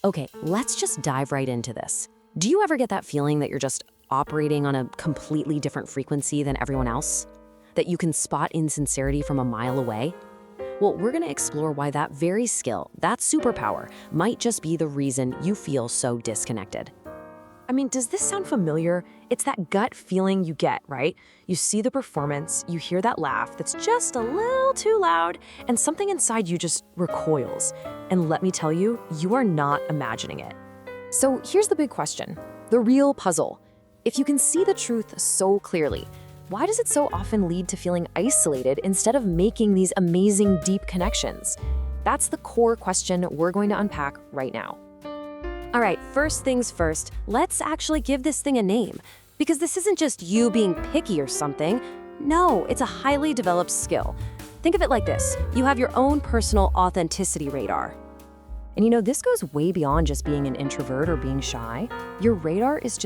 Okay, let's just dive right into this. Do you ever get that feeling that you're just operating on a completely different frequency than everyone else? That you can spot insincerity from a mile away? Well, we're going to explore why that very skill, that superpower, might just be the reason you feel so disconnected. I mean, does this sound familiar? It's that gut feeling you get, right? You see the performance, you hear that laugh that's just a little too loud, and something inside you just recoils. And let me tell you, you are not imagining it. So here's the big question, the real puzzle. If you can see the truth so clearly, why does it so often lead to feeling isolated instead of making these amazing deep connections? That's the core question we're going to unpack right now. All right, first things first, let's actually give this thing a name. Because this isn't just you being picky or something. No, it's a highly developed skill. Think of it like this. You have your own personal authenticity radar. And you know, this goes way beyond just being an introvert or being shy. Your radar is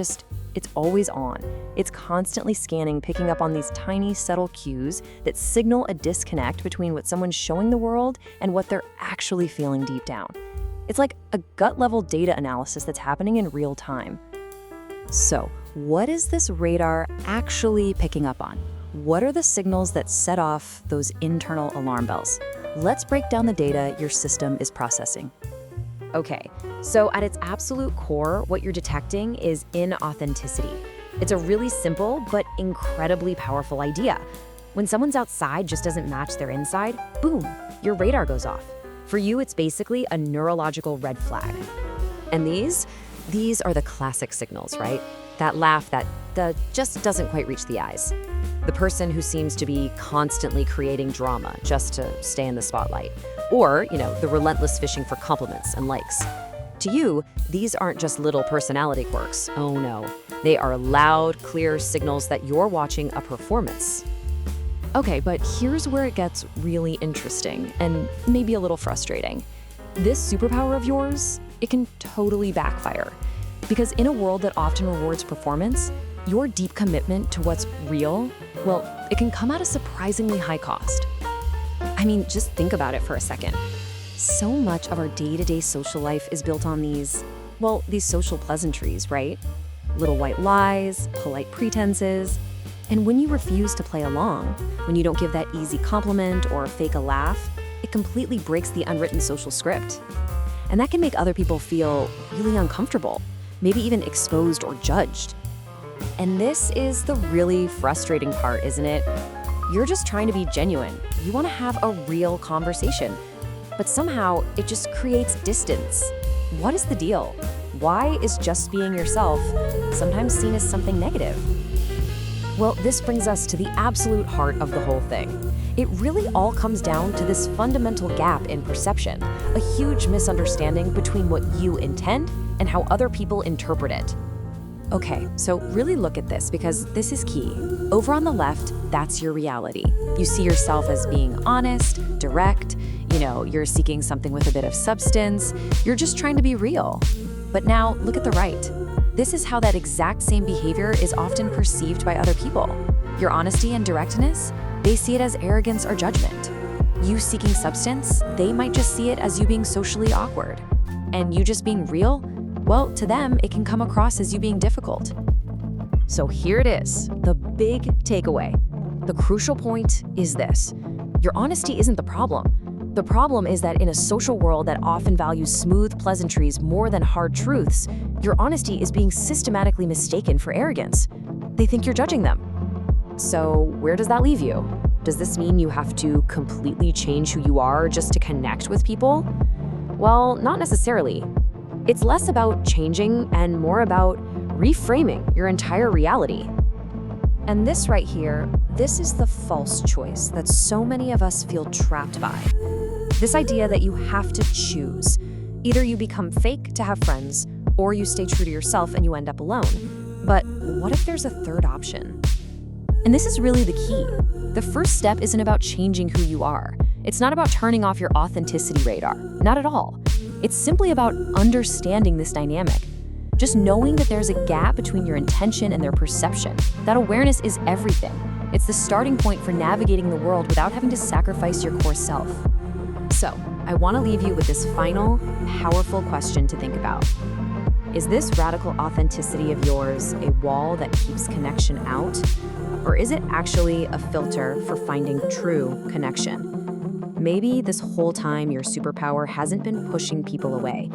it's always on. It's constantly scanning, picking up on these tiny, subtle cues that signal a disconnect between what someone's showing the world and what they're actually feeling deep down. It's like a gut-level data analysis that's happening in real time. So, what is this radar actually picking up on? What are the signals that set off those internal alarm bells? Let's break down the data your system is processing. Okay, so at its absolute core, what you're detecting is inauthenticity. It's a really simple but incredibly powerful idea. When someone's outside just doesn't match their inside, boom, your radar goes off. For you, it's basically a neurological red flag. And these are the classic signals, right? That laugh that just doesn't quite reach the eyes. The person who seems to be constantly creating drama just to stay in the spotlight. Or, the relentless fishing for compliments and likes. To you, these aren't just little personality quirks. Oh no. They are loud, clear signals that you're watching a performance. Okay, but here's where it gets really interesting and maybe a little frustrating. This superpower of yours, it can totally backfire. Because in a world that often rewards performance, your deep commitment to what's real, well, it can come at a surprisingly high cost. I mean, just think about it for a second. So much of our day-to-day social life is built on these social pleasantries, right? Little white lies, polite pretenses. And when you refuse to play along, when you don't give that easy compliment or fake a laugh, it completely breaks the unwritten social script. And that can make other people feel really uncomfortable, maybe even exposed or judged. And this is the really frustrating part, isn't it? You're just trying to be genuine. You want to have a real conversation. But somehow, it just creates distance. What is the deal? Why is just being yourself sometimes seen as something negative? Well, this brings us to the absolute heart of the whole thing. It really all comes down to this fundamental gap in perception, a huge misunderstanding between what you intend and how other people interpret it. Okay, so really look at this because this is key. Over on the left, that's your reality. You see yourself as being honest, direct, you're seeking something with a bit of substance, you're just trying to be real. But now, look at the right. This is how that exact same behavior is often perceived by other people. Your honesty and directness, they see it as arrogance or judgment. You seeking substance, they might just see it as you being socially awkward. And you just being real, well, to them, it can come across as you being difficult. So here it is, the big takeaway. The crucial point is this. Your honesty isn't the problem. The problem is that in a social world that often values smooth pleasantries more than hard truths, your honesty is being systematically mistaken for arrogance. They think you're judging them. So where does that leave you? Does this mean you have to completely change who you are just to connect with people? Well, not necessarily. It's less about changing and more about reframing your entire reality. And this right here, this is the false choice that so many of us feel trapped by. This idea that you have to choose. Either you become fake to have friends, or you stay true to yourself and you end up alone. But what if there's a third option? And this is really the key. The first step isn't about changing who you are. It's not about turning off your authenticity radar. Not at all. It's simply about understanding this dynamic. Just knowing that there's a gap between your intention and their perception. That awareness is everything. It's the starting point for navigating the world without having to sacrifice your core self. So, I want to leave you with this final, powerful question to think about. Is this radical authenticity of yours a wall that keeps connection out? Or is it actually a filter for finding true connection? Maybe this whole time your superpower hasn't been pushing people away.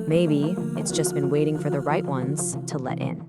Maybe it's just been waiting for the right ones to let in.